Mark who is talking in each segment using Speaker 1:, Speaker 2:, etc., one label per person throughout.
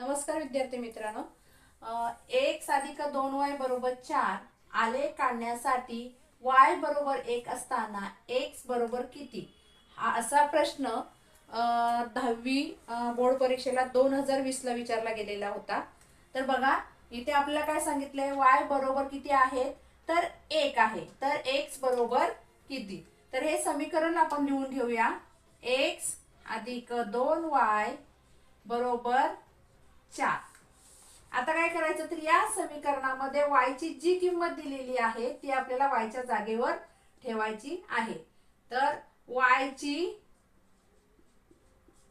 Speaker 1: नमस्कार विद्यार्थी मित्रांनो, x अधिक 2y बरोबर 4 आलेख काढण्यासाठी y बरोबर 1 असताना x बरोबर किती, हा असा प्रश्न 10वी बोर्ड परीक्षेला 2020 ला विचारला गेलेला होता। तर बघा इथे आपल्याला काय सांगितलंय, y बरोबर किती आहे तर 1 आहे, तर x बरोबर किती। तर हे समीकरण आपण लिहून घेऊया, x अधिक 2y बरोबर 4। आता काय करायचं तर या समीकरणामध्ये y ची जी किंमत दिलेली आहे ती आपल्याला y च्या जागेवर ठेवायची आहे। तर y ची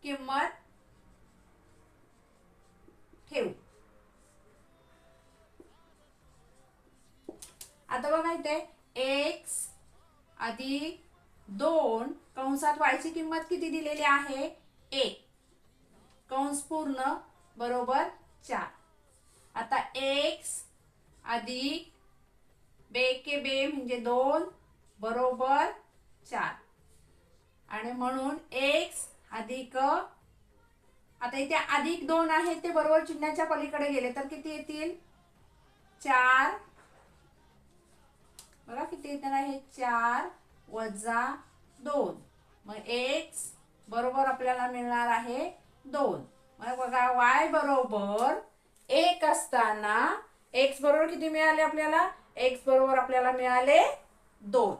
Speaker 1: किंमत ठेवू। आता बघा इथे x अधिक 2 कंसात y ची किंमत किती दिलेली आहे 1 कंस पूर्ण बरोबर 4। आता x अधिक बेके बे म्हणजे 2 बरोबर 4 आणि म्हणून x अधिक, आता इथे अधिक 2 आहे ते बरोबर चिन्हाच्या पलीकडे गेले तर किती येतील 4, बघा किती येणार आहे 4 वजा 2, मग x बरोबर आपल्याला मिळणार आहे 2। मग बघा y बरोबर 1 असताना x बरोबर किती मिळाले आपल्याला, x बरोबर आपल्याला मिळाले 2।